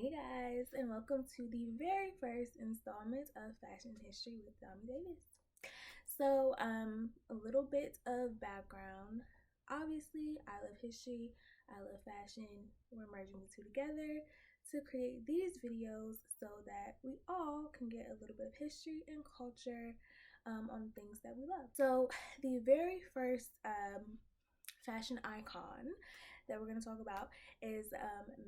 Hey guys, and welcome to the very first installment of Fashion History with Dami Davis. So, a little bit of background. Obviously, I love history, I love fashion. We're merging the two together to create these videos so that we all can get a little bit of history and culture on things that we love. So, the very first fashion icon that we're going to talk about is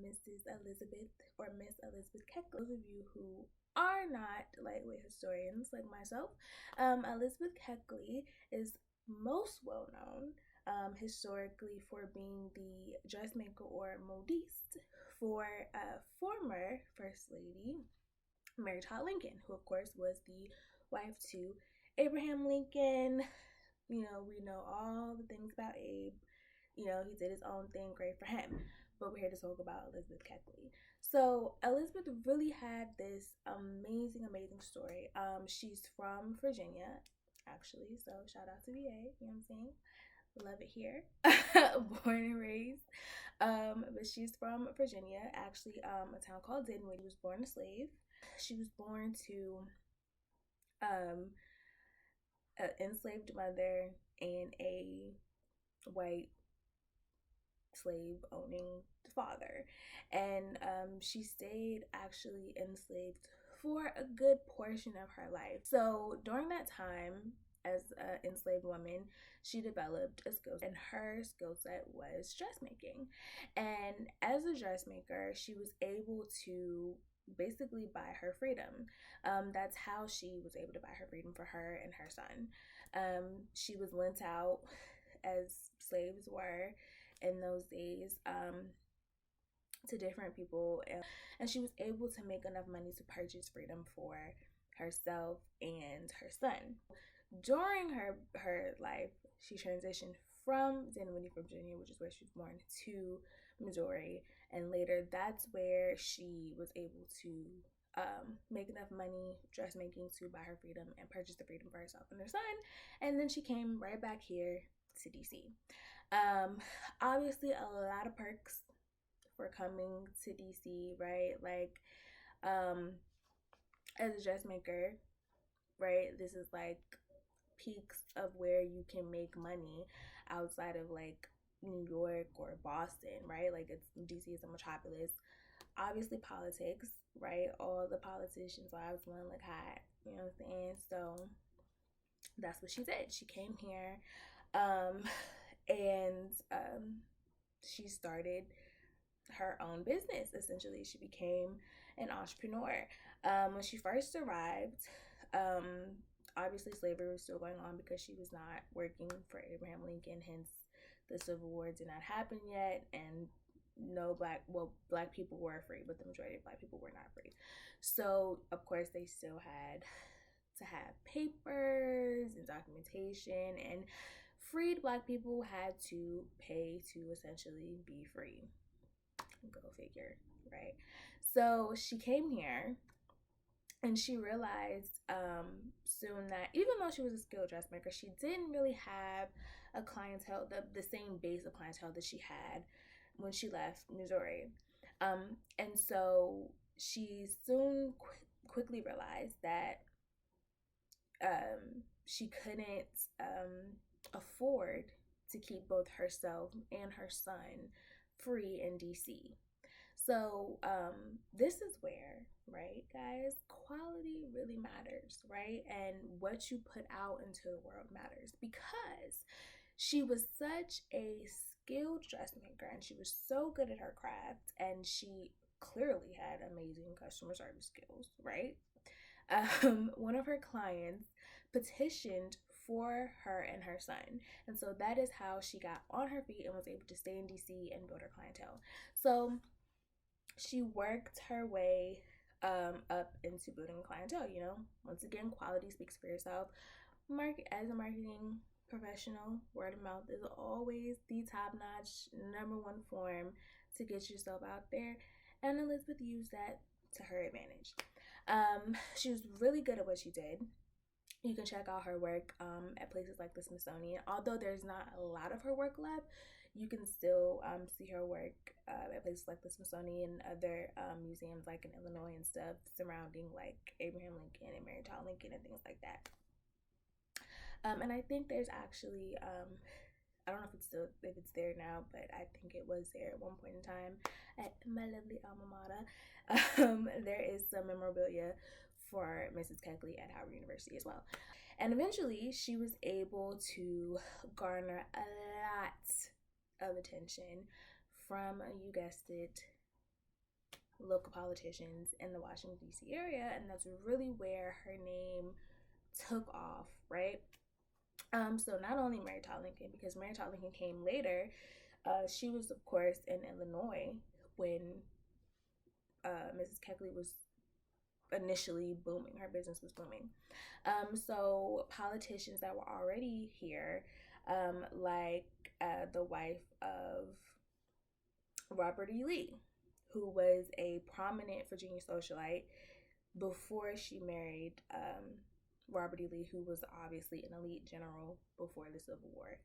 Mrs. Elizabeth or Miss Elizabeth Kleckley. Those of you who are not lightweight historians like myself, Elizabeth Kleckley is most well known historically for being the dressmaker or modiste for former First Lady Mary Todd Lincoln, who of course was the wife to Abraham Lincoln. You know, we know all the things about Abe. You know, he did his own thing, great for him. But we're here to talk about Elizabeth Kleckley. So Elizabeth really had this amazing story. She's from Virginia, actually. So shout out to VA, you know what I'm saying? Love it here. Born and raised. But she's from Virginia, actually, a town called Dinwiddie. She was born a slave. She was born to an enslaved mother and a white slave owning father, and she stayed actually enslaved for a good portion of her life. So during that time, as an enslaved woman, she developed a skill, and her skill set was dressmaking. And as a dressmaker, she was able to basically buy her freedom. That's how she was able to buy her freedom for her and her son. She was lent out, as slaves were in those days, to different people, and she was able to make enough money to purchase freedom for herself and her son. During her life, she transitioned from Dinwiddie, Virginia, which is where she was born, to Missouri, and later that's where she was able to make enough money dressmaking to buy her freedom and purchase the freedom for herself and her son. And then she came right back here to DC. Obviously a lot of perks for coming to DC, right? Like, as a dressmaker, right, this is like peaks of where you can make money outside of like New York or Boston, right? Like, it's DC is a metropolis. Obviously politics, right? All the politicians' wives want to look hot, you know what I'm saying? So that's what she did. She came here, and she started her own business. Essentially, she became an entrepreneur. When she first arrived, obviously slavery was still going on because she was not working for Abraham Lincoln, hence the Civil War did not happen yet, and no black people were free, but the majority of black people were not free. So of course they still had to have papers and documentation, and freed black people had to pay to essentially be free. Go figure, right? So she came here, and she realized soon that even though she was a skilled dressmaker, she didn't really have a clientele, the same base of clientele that she had when she left Missouri. And so she soon quickly realized that she couldn't afford to keep both herself and her son free in DC. So this is where, right, guys, quality really matters, right? And what you put out into the world matters, because she was such a skilled dressmaker and she was so good at her craft, and she clearly had amazing customer service skills, right? One of her clients petitioned for her and her son, and so that is how she got on her feet and was able to stay in DC and build her clientele. So she worked her way up into building clientele. You know, once again, quality speaks for yourself. As a marketing professional, word of mouth is always the top-notch number one form to get yourself out there, and Elizabeth used that to her advantage. She was really good at what she did. You can check out her work at places like the Smithsonian. Although there's not a lot of her work left, you can still see her work at places like the Smithsonian and other museums like in Illinois and stuff surrounding like Abraham Lincoln and Mary Todd Lincoln and things like that. And I think there's actually I don't know if it's there now, but I think it was there at one point in time at my lovely alma mater. There is some memorabilia for Mrs. Kleckley at Howard University as well. And eventually she was able to garner a lot of attention from, you guessed it, local politicians in the Washington D.C. area, and that's really where her name took off, right? So not only Mary Todd Lincoln, because Mary Todd Lincoln came later, she was of course in Illinois when Mrs. Kleckley was initially booming. Her business was booming. So politicians that were already here, like the wife of Robert E. Lee, who was a prominent Virginia socialite before she married Robert E. Lee, who was obviously an elite general before the Civil War.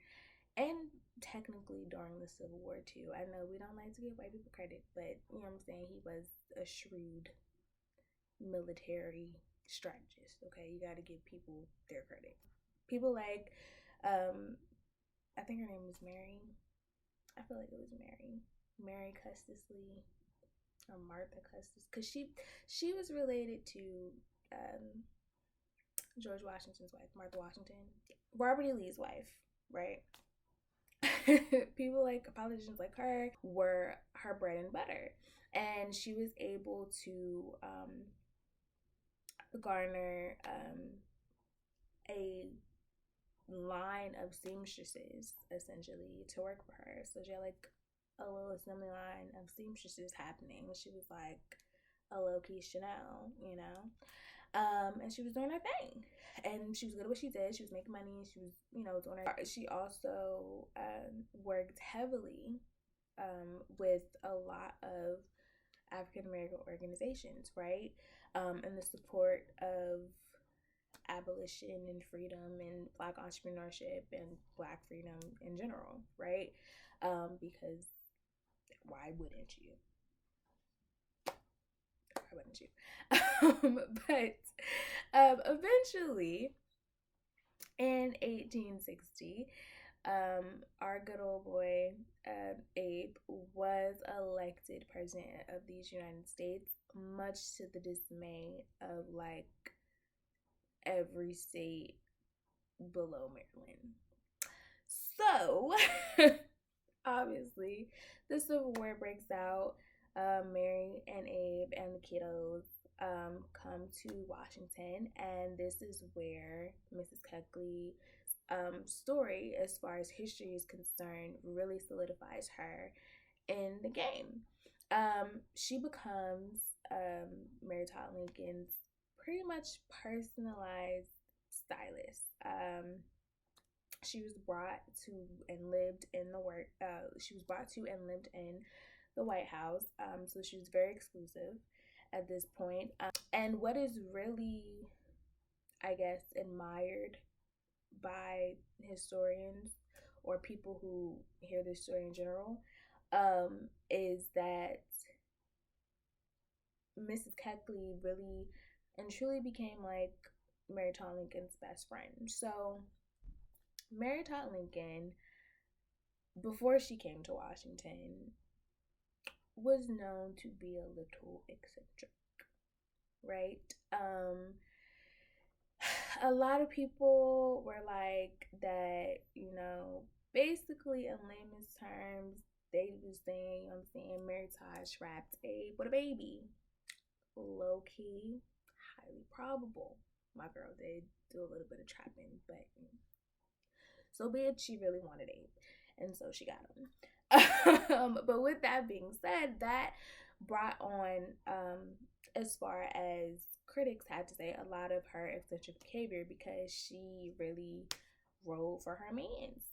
And technically during the Civil War too. I know we don't like to give white people credit, but you know what I'm saying, he was a shrewd military strategist. Okay, you got to give people their credit. People like I think her name was Mary. I feel like it was Mary Custis Lee or Martha Custis, because she was related to George Washington's wife, Martha Washington, Robert E. Lee's wife, right? People like politicians like her were her bread and butter, and she was able to garner a line of seamstresses essentially to work for her. So she had like a little assembly line of seamstresses happening. She was like a low-key Chanel, you know. And she was doing her thing, and she was good at what she did. She was making money. She was, you know, doing her. She also worked heavily with a lot of African American organizations, right? In the support of abolition and freedom and Black entrepreneurship and Black freedom in general, right? Because why wouldn't you? Wouldn't you? But eventually, in 1860, our good old boy Abe was elected president of these United States, much to the dismay of like every state below Maryland. So, obviously, the Civil War breaks out. Mary and Abe and the kiddos come to Washington, and this is where Mrs. Kleckley's story, as far as history is concerned, really solidifies her in the game. She becomes Mary Todd Lincoln's pretty much personalized stylist. She was brought to and lived in the work. She was brought to and lived in the White House. So she was very exclusive at this point. And what is really, I guess, admired by historians or people who hear this story in general, is that Mrs. Kleckley really and truly became like Mary Todd Lincoln's best friend. So Mary Todd Lincoln, before she came to Washington, was known to be a little eccentric, right? A lot of people were like that, you know, basically in layman's terms, they was saying, you know what I'm saying, Mary Todd trapped Abe with a baby. Low key, highly probable. My girl did do a little bit of trapping, but so be it, she really wanted Abe, and so she got him. But with that being said, that brought on, as far as critics had to say, a lot of her eccentric behavior, because she really rode for her mans.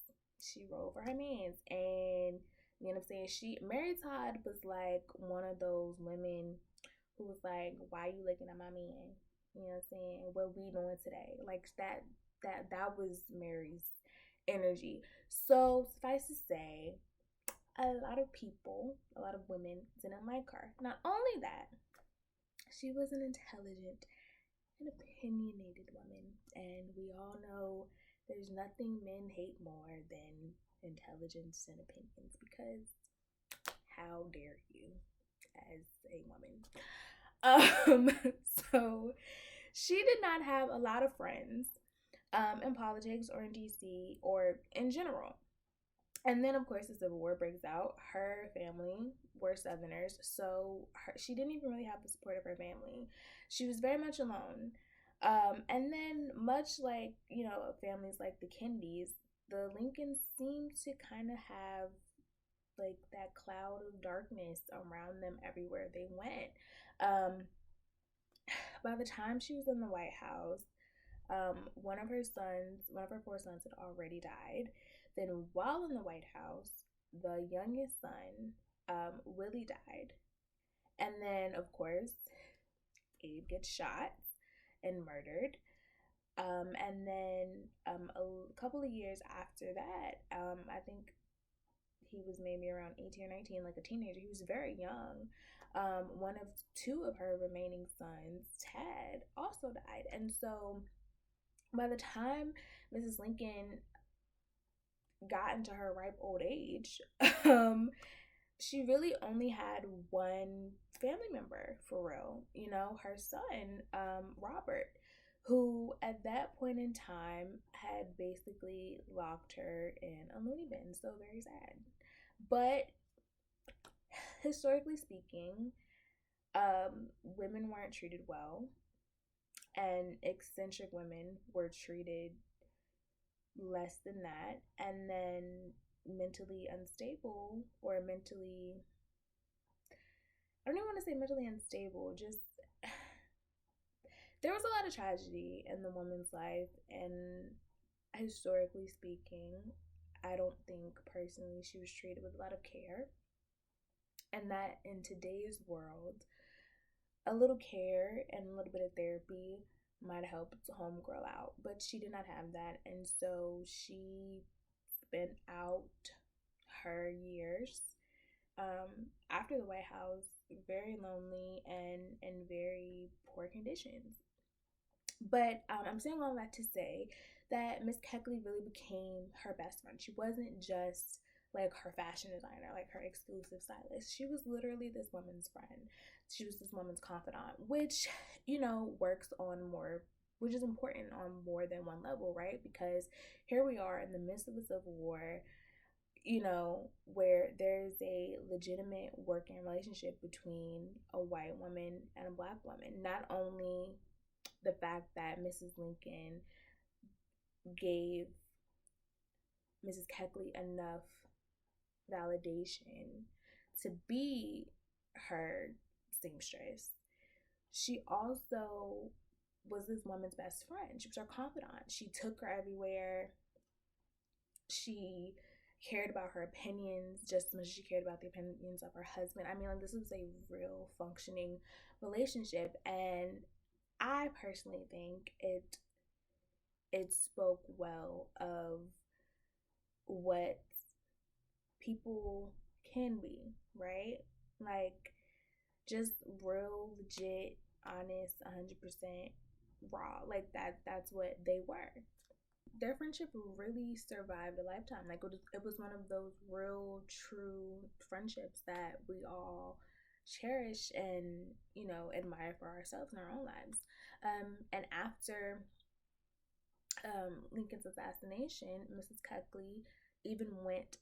And you know what I'm saying? Mary Todd was like one of those women who was like, "Why you looking at my man?" You know what I'm saying? What we doing today? Like that was Mary's energy. So suffice to say, a lot of people, a lot of women didn't like her. Not only that, she was an intelligent and opinionated woman. And we all know there's nothing men hate more than intelligence and opinions, because how dare you as a woman? Um, so she did not have a lot of friends in politics or in DC or in general. And then, of course, the Civil War breaks out. Her family were Southerners, so she didn't even really have the support of her family. She was very much alone. And then, much like, families like the Kennedys, the Lincolns seemed to kind of have like that cloud of darkness around them everywhere they went. Um, by the time she was in the White House, one of her four sons had already died. Then, while in the White House, the youngest son, Willie, died. And then, of course, Abe gets shot and murdered. And then a couple of years after that, I think he was maybe around 18 or 19, like a teenager. He was very young. One of two of her remaining sons, Tad, also died. And so by the time Mrs. Lincoln got into her ripe old age, she really only had one family member for real, her son, Robert, who at that point in time had basically locked her in a loony bin. So very sad. But historically speaking, women weren't treated well, and eccentric women were treated less than that. And then mentally unstable, or mentally, I don't even want to say mentally unstable, just there was a lot of tragedy in the woman's life. And historically speaking, I don't think personally she was treated with a lot of care. And that in today's world, a little care and a little bit of therapy might have helped homegirl out, but she did not have that. And so she spent out her years after the White House very lonely and in very poor conditions. But I'm saying all that to say that Miss Kleckley really became her best friend. She wasn't just like her fashion designer, like her exclusive stylist. She was literally this woman's friend. She was this woman's confidant, which, works on more, which is important on more than one level, right? Because here we are in the midst of a civil war, where there's a legitimate working relationship between a white woman and a black woman. Not only the fact that Mrs. Lincoln gave Mrs. Kleckley enough validation to be her seamstress, she also was this woman's best friend. She was her confidant. She took her everywhere. She cared about her opinions just as much as she cared about the opinions of her husband. I mean, like, this was a real functioning relationship, and I personally think it spoke well of what people can be, right? Like, just real, legit, honest, 100% raw. Like, that's what they were. Their friendship really survived a lifetime. Like, it was one of those real, true friendships that we all cherish and, admire for ourselves in our own lives. And after Lincoln's assassination, Mrs. Kleckley even went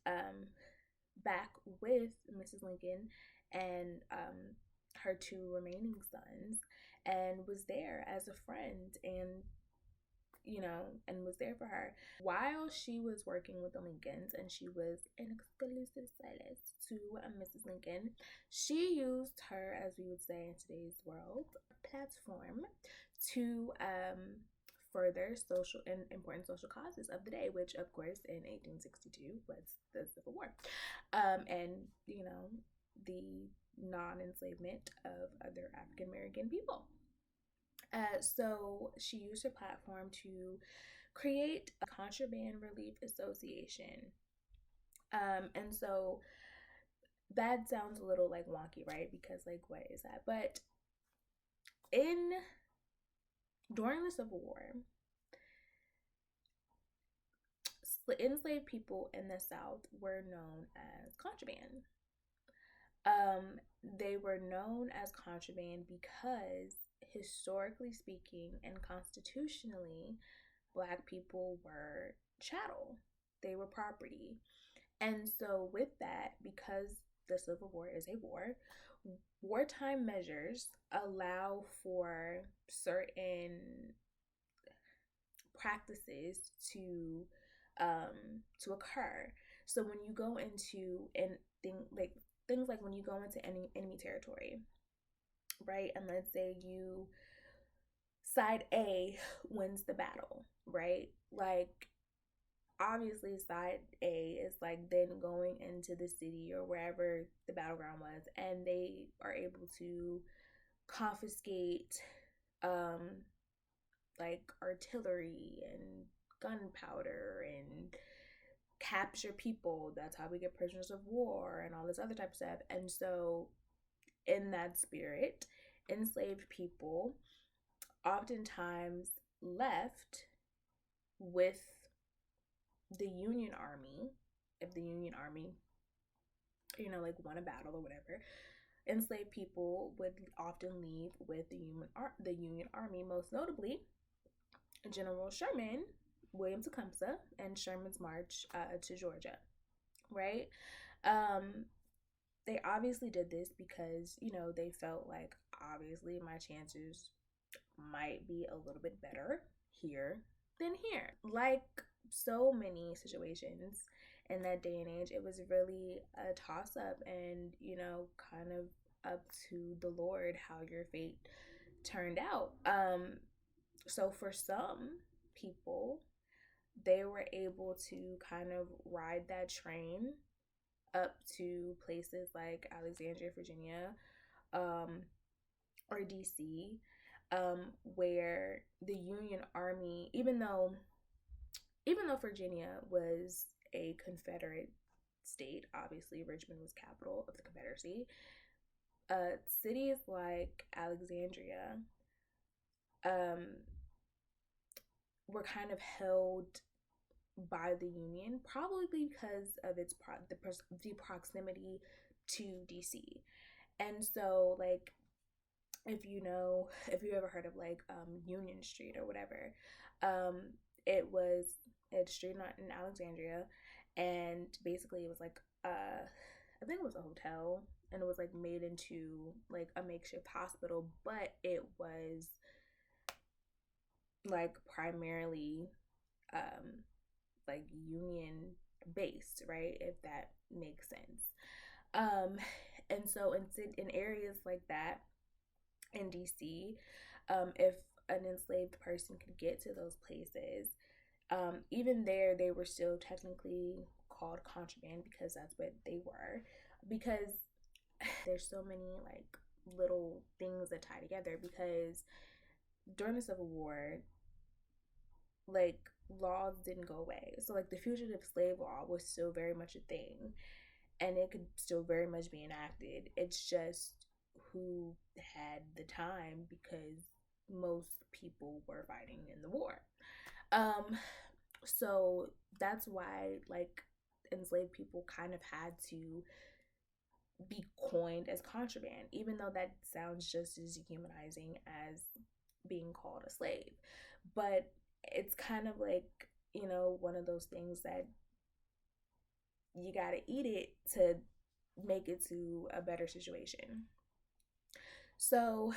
back with Mrs. Lincoln and her two remaining sons, and was there as a friend, and and was there for her while she was working with the Lincolns, and she was an exclusive stylist to Mrs. Lincoln. She used her, as we would say in today's world, platform to further social and important social causes of the day, which of course in 1862 was the Civil War, and the non-enslavement of other African American people. So she used her platform to create a contraband relief association. And so that sounds a little like wonky, right? Because like, what is that? But in during the Civil War, enslaved people in the South were known as contraband. They were known as contraband because, historically speaking and constitutionally, Black people were chattel. They were property. And so, with that, because the Civil War is a war, wartime measures allow for certain practices to occur. So when you go into things like when you go into any enemy territory, right? And let's say you side A wins the battle, right? Like obviously side A is like then going into the city or wherever the battleground was, and they are able to confiscate like artillery and gunpowder and capture people. That's how we get prisoners of war and all this other type of stuff. And so in that spirit, enslaved people oftentimes left with the Union Army. If the Union Army, like won a battle or whatever, enslaved people would often leave with the Union Army, most notably General Sherman, William Tecumseh, and Sherman's march to Georgia, right? They obviously did this because, they felt like obviously my chances might be a little bit better here than here. Like so many situations in that day and age, it was really a toss up and, kind of up to the Lord how your fate turned out. So for some people, they were able to kind of ride that train up to places like Alexandria, Virginia, or D.C., where the Union Army, even though Virginia was a Confederate state, obviously Richmond was capital of the Confederacy, cities like Alexandria were kind of held by the Union, probably because of the proximity to DC. And so, like, if you ever heard of like Union Street or whatever, it was a street in Alexandria, and basically it was like I think it was a hotel, and it was like made into like a makeshift hospital, but it was like primarily like Union based, right? If that makes sense. And so in areas like that in DC, if an enslaved person could get to those places, even there they were still technically called contraband because that's what they were. Because there's so many like little things that tie together, because during the Civil War, like laws didn't go away. So like the fugitive slave law was still very much a thing, and it could still very much be enacted. It's just who had the time, because most people were fighting in the war. So that's why like enslaved people kind of had to be coined as contraband, even though that sounds just as dehumanizing as being called a slave. But it's kind of like, one of those things that you gotta eat it to make it to a better situation. So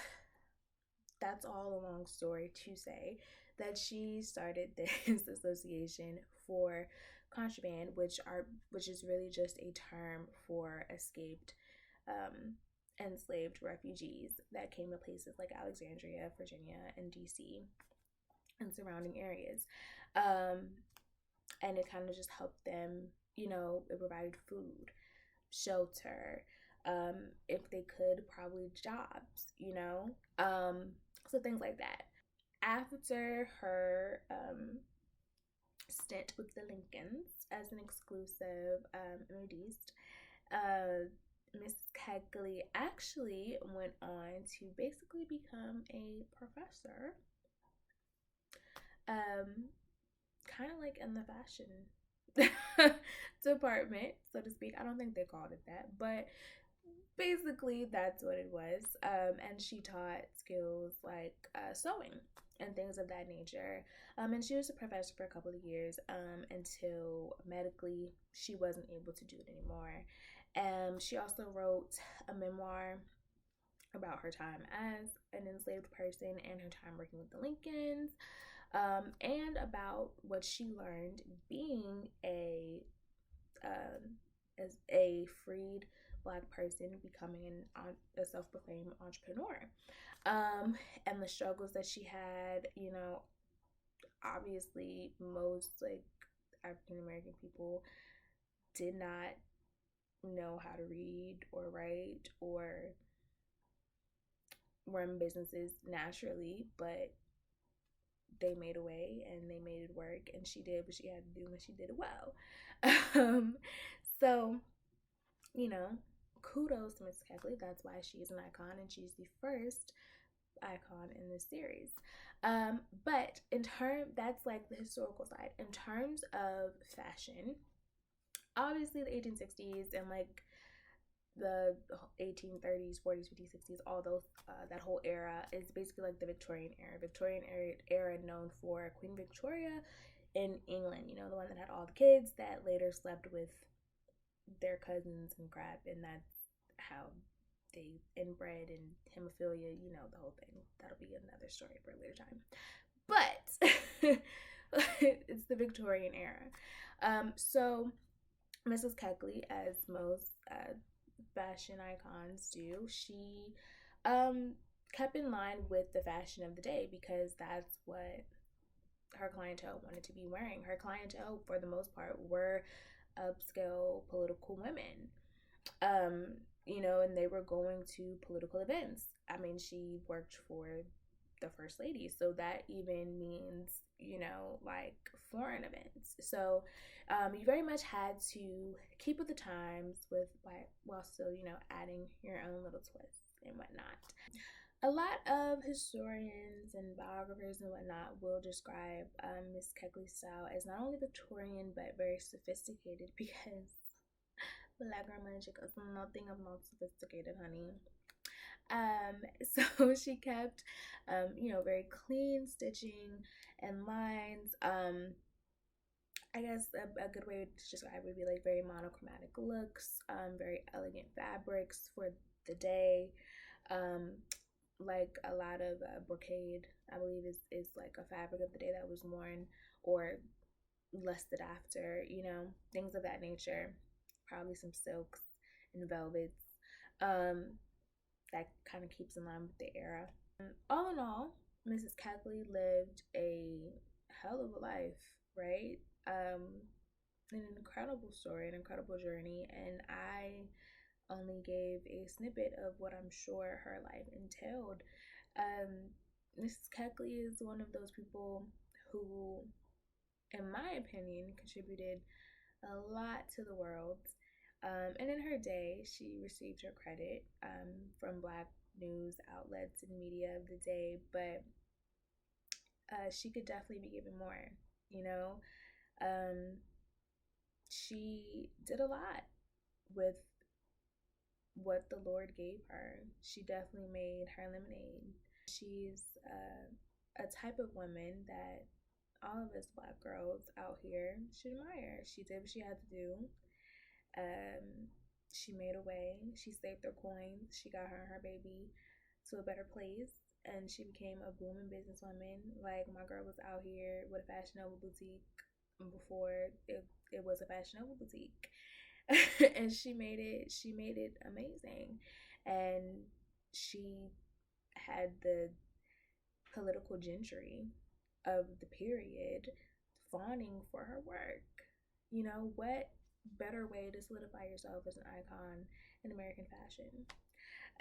that's all a long story to say that she started this association for contraband, which is really just a term for escaped enslaved refugees that came to places like Alexandria, Virginia, and DC and surrounding areas. And it kind of just helped them, it provided food, shelter, if they could, probably jobs, so things like that. After her stint with the Lincolns as an exclusive modiste, Mrs. Kleckley actually went on to basically become a professor, kind of like in the fashion department, so to speak. I don't think they called it that, but basically that's what it was. And she taught skills like sewing and things of that nature. And she was a professor for a couple of years until medically she wasn't able to do it anymore. She also wrote a memoir about her time as an enslaved person and her time working with the Lincolns, and about what she learned being as a freed Black person becoming a self-proclaimed entrepreneur, and the struggles that she had. Obviously, most like African American people did not know how to read or write or run businesses naturally, but they made a way and they made it work, and she did what she had to do and she did it well. So, you know, kudos to Miss Keckley. That's why she's an icon, and she's the first icon in this series. But that's like the historical side. In terms of fashion, obviously the 1860s and like the 1830s, 40s, 50s, 60s, all those, that whole era is basically like the Victorian era. Victorian era known for Queen Victoria in England, the one that had all the kids that later slept with their cousins and crap, and that's how they inbred and hemophilia, the whole thing. That'll be another story for a later time. But it's the Victorian era. So Mrs. Keckley, as most fashion icons do, she kept in line with the fashion of the day because that's what her clientele wanted to be wearing. Her clientele, for the most part, were upscale political women, and they were going to political events. I mean, she worked for the first lady, so that even means, like foreign events. So you very much had to keep with the times while still, adding your own little twists and whatnot. A lot of historians and biographers and whatnot will describe Miss Keckley's style as not only Victorian but very sophisticated, because Black grandma chick is nothing of not sophisticated, honey. So she kept, very clean stitching and lines. I guess a good way to describe it would be like very monochromatic looks, very elegant fabrics for the day. Like a lot of brocade, I believe, is like a fabric of the day that was worn or lusted after, things of that nature. Probably some silks and velvets. That kind of keeps in line with the era. All in all, Mrs. Keckley lived a hell of a life, right? An incredible story, an incredible journey, and I only gave a snippet of what I'm sure her life entailed. Mrs. Keckley is one of those people who, in my opinion, contributed a lot to the world. And in her day, she received her credit from Black news outlets and media of the day, but she could definitely be given more, you know? She did a lot with what the Lord gave her. She definitely made her lemonade. She's a type of woman that all of us Black girls out here should admire. She did what she had to do. She made a way. She saved her coins. She got her and her baby to a better place, and she became a booming businesswoman. Like, my girl was out here with a Fashion Nova boutique before it was a Fashion Nova boutique. And she made it amazing, and she had the political gentry of the period fawning for her work. What better way to solidify yourself as an icon in American fashion?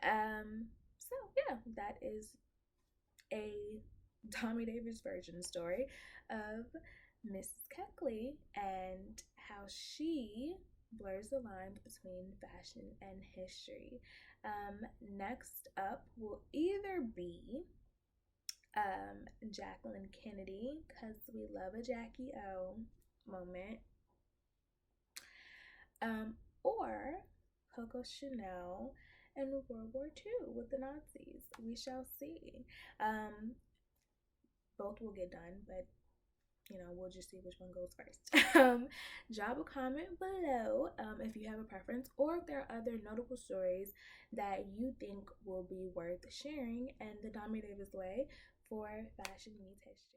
So yeah, that is a Tommy Davis version story of Mrs. Keckley and how she blurs the lines between fashion and history. Next up will either be Jacqueline Kennedy, because we love a Jackie O moment, or Coco Chanel in World War II with the Nazis. We shall see. Both will get done, but we'll just see which one goes first. Drop a comment below if you have a preference or if there are other notable stories that you think will be worth sharing in the Dami Davis way for Fashion Meets History.